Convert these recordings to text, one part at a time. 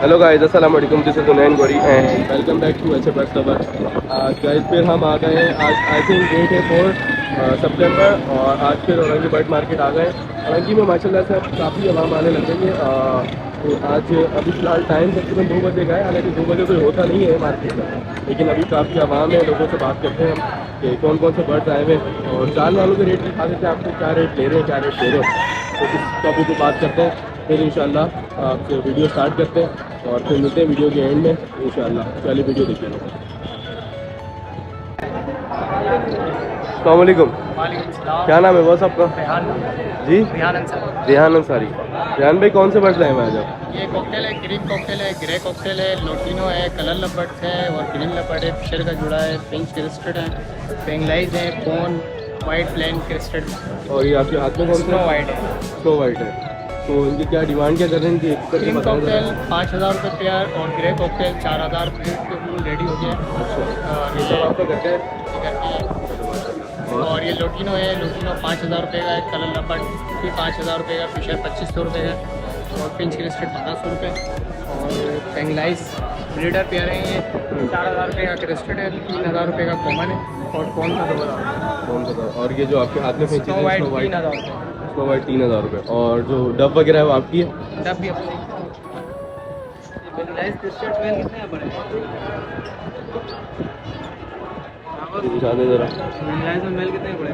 Hello guys, अस्सलाम वालेकुम। This is Hunain Gauri and welcome back to एच बट सबर। गाइस फिर हम आ गए हैं। आज आई थिंक डेट है 4 सितंबर और आज फिर औरंगी बर्ड मार्केट आ गए। औरंगी में माशाल्लाह से अब काफ़ी आवाम आने लग गई है। तो आज अभी फ़िलहाल टाइम तकरीबन 2 बजे का है, हालांकि 2 बजे कोई होता नहीं है मार्केट में, लेकिन अभी काफ़ी आवाम है। लोगों से बात करते हैं हम कि कौन कौन से बर्ड्स आए हुए हैं और जान वालों के रेट दिखा देते हैं आपको, क्या रेट ले रहे हैं, क्या रेट दे रहे हैं। तो इस टॉपिक पर बात करते हैं, फिर इंशाल्लाह आपसे वीडियो स्टार्ट करते हैं और फिर मिलते हैं वीडियो के एंड में इंशाल्लाह। चलिए वीडियो देखिए। अस्सलाम वालेकुम। क्या नाम है बॉस आपका? जी, रेहान अंसारी। रेहान अंसारी। रेहान भाई कौन से बर्ड्स लाए हैं आज आप? ये कॉकटेल है, ग्रीन कॉकटेल है, ग्रे कॉकटेल है, लोटिनो है, कलर लपर्ड्स है और ग्रीन लपर्ड है, फिशर का जुड़ा है, पिंच क्रिस्टेड है, पेंगलाइज है, पोन वाइट प्लेन क्रिस्टेड। और ये आपके हाथ में कौन सा? स्नो वाइट है। स्नो वाइट है। तो इनकी क्या डिमांड क्या कर रहे हैं इनकी? ग्रीन कॉकटेल 5,000 रुपये पेयर और ग्रे कॉकटेल 4,000 रुपये रेडी हो गया। अच्छा, और ये सब आपका करते हैं। और ये लोटिनो है, लोटिनो 5,000 रुपये का है, कलर लपर्ड भी 5,000 रुपये का, फिशर 2,500 रुपये का और पिंच क्रिस्टेड 1,500 रुपये। और पेंगलाइज ब्रीडर पेयर है, ये 4,000 रुपये का क्रिस्टेड है, 3,000 रुपये का कॉमन है और कौन सा 2,000। कौन सा था? और ये जो आपके हाथ में फेंची स्नो वाइट 3,000 रुपये। स्नो वाइट 3,000 रुपये। और जो डब वगैरह है वो आपकी है? डब भी अपनी। पेंगलाइज क्रिस्टेड पेयर कितने हैं बड़े? ज़्यादा ज़रा पेंगलाइज में मेल कितने बड़े?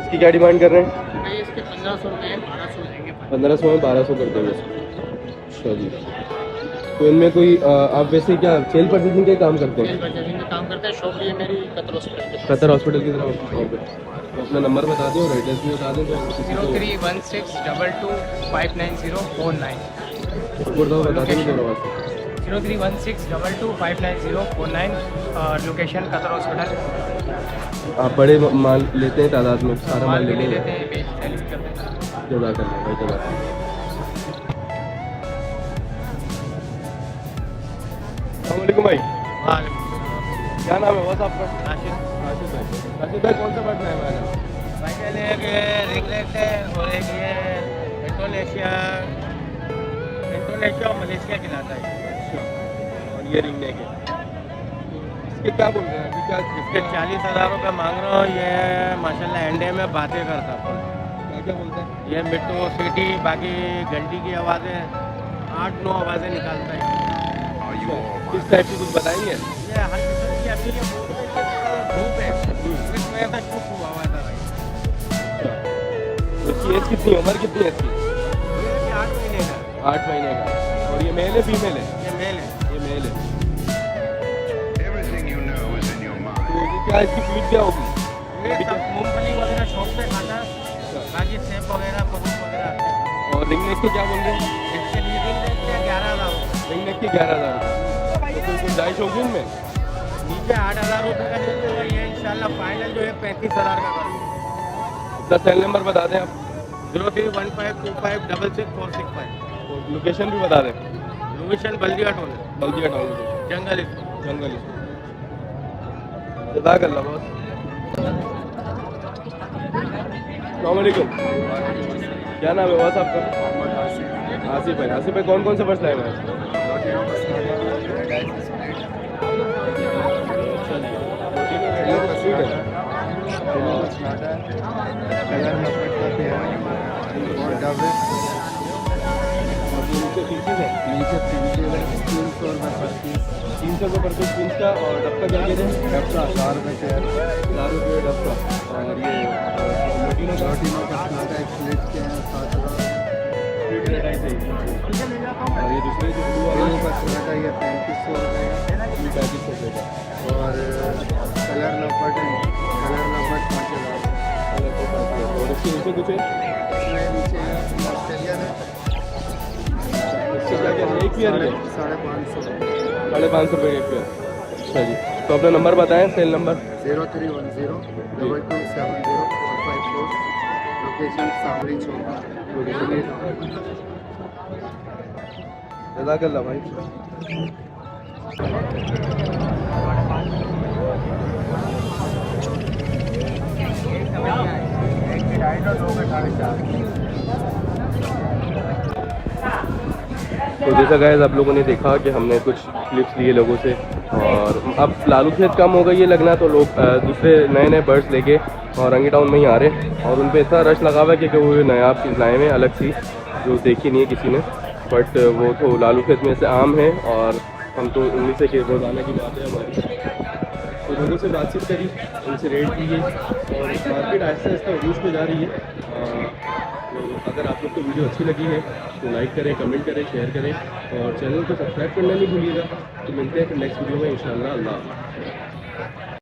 इसकी क्या डिमांड कर रहे हैं? नहीं, इसके 1,500 रुपये हैं, 1,200 देंगे। 1500 में 1200 कर देंगे इसको। अच्छा जी। तो इनमें कोई आप वैसे क्या सेल परचेजिंग का काम करते सेल हैं? परचेजिंग का काम करते हैं। शॉप भी है मेरी कतर हॉस्पिटल के पास। कतर हॉस्पिटल की तरफ शॉप है। तो अपना नंबर बता दें और एड्रेस भी बता दें तो किसी को 03162259 बता देंगे दोनों बात। 03162259 और लोकेशन कतर हॉस्पिटल। आप बड़े माल लेते हैं तादाद में? सारा माल माल भी ले लेते लेते हैं, बेच सेल भी कर देते हैं। जज़ा करना भाई, जज़ा। अस्सलाम भाई। क्या नाम है बस आपका? आशिफ भाई। आशिफ भाई कौन सा बर्ड है मैडम? भाई मैंने एक रिंगलेट है और एक ये इंडोनेशिया और मलेशिया खिलाता है। और ये रिंग नेक है। इसके क्या बोल रहे हैं अभी? क्या इसके 40,000 रुपये मांग रहा हूँ। ये माशाल्लाह एंडे में बातें करता है। क्या क्या बोलते हैं? ये मिट्टू सीटी बाकी घंटी की आवाज़ें 8-9 आवाज़ें निकालता है। किस टाइप की कुछ बताएंगे? ये हर किस्म की अभी ये धूप है, इस वजह से चुप हुआ हुआ था भाई। इसकी एज कितनी, उम्र कितनी है इसकी? ये भी 8 महीने का। 8 महीने का। और ये मेल है फीमेल है? ये मेल है। ये मेल है। तो ये क्या इसकी फीड क्या होगी? ये सब मूंगफली वगैरह शौक से खाता है, बाकी सेब वगैरह फरूट वगैरह आते हैं। और रिंग नेक के क्या बोल रहे हैं? इसके लिए दिन देखते हैं 11,000 रुपये। रिंग नेक के 11,000। तो कोई गुंजाइश होगी इनमें? नीचे 8,000 रुपये का देते हैं। ये इंशाल्लाह फाइनल जो है 35,000 का करूँगा। अपना सेल नंबर बता दें आप। 0315256465। और लोकेशन भी बता दें। लोकेशन बल्दिया टोल, बल्दिया टाउन लोकेशन, जंगल। जंगल। जज़ाकल्लाह बॉस। अस्सलाम वालेकुम। क्या नाम है बॉस आपका? आसिफ भाई। आसिफ भाई कौन कौन से बर्ड्स लाए हुए हैं? नीचे 300 रुपये पर पीस। 300 रुपये पर पीस पिंच का। और डब का क्या कह रहे हैं? डब का 4 रुपये पेयर। 4 रुपये डब का। और ये लोटिनो का? लोटिनो का स्नाटा एक स्लिट के हैं 7,000। और ये दूसरे जो ब्लू वाला ब्लू का स्नाटा ये 3,500 रुपये का। 3500 रुपये का। और कलर लपट है, कलर लपट 5,000। और इसके नीचे कुछ है? इसमें नीचे ऑस्ट्रेलियन है, इससे क्या क्या है? एक पेयर है? 550 550 रुपये का एक पेयर। अच्छा जी। तो अपना नंबर बताएं, सेल नंबर। 031022704554। लोकेशन सावरी चौक। जज़ाकल्लाह भाई। तो जैसा गाइस आप लोगों ने देखा कि हमने कुछ क्लिप्स लिए लोगों से, और अब लालू खेत कम हो गई है लगना, तो लोग दूसरे नए नए बर्ड्स लेके और रंगी टाउन में ही आ रहे, और उन पर इतना रश लगा हुआ है क्योंकि वो नायाब चीज़ लाए हुए अलग सी जो देखी नहीं है किसी ने। बट वो तो लालू खेत में से आम है, और हम तो उन्हीं से के रोज़ाना की बात है हमारी। तो लोगों से बातचीत करी, उनसे रेट लिए, और मार्केट आहिस्ता आहिस्ता उरूज पे जा रही है। तो अगर आप लोग को वीडियो अच्छी लगी है तो लाइक करें, कमेंट करें, शेयर करें, और चैनल को सब्सक्राइब करना नहीं भूलिएगा। तो मिलते हैं फिर नेक्स्ट वीडियो में इंशाअल्लाह। अल्लाह हाफ़िज़।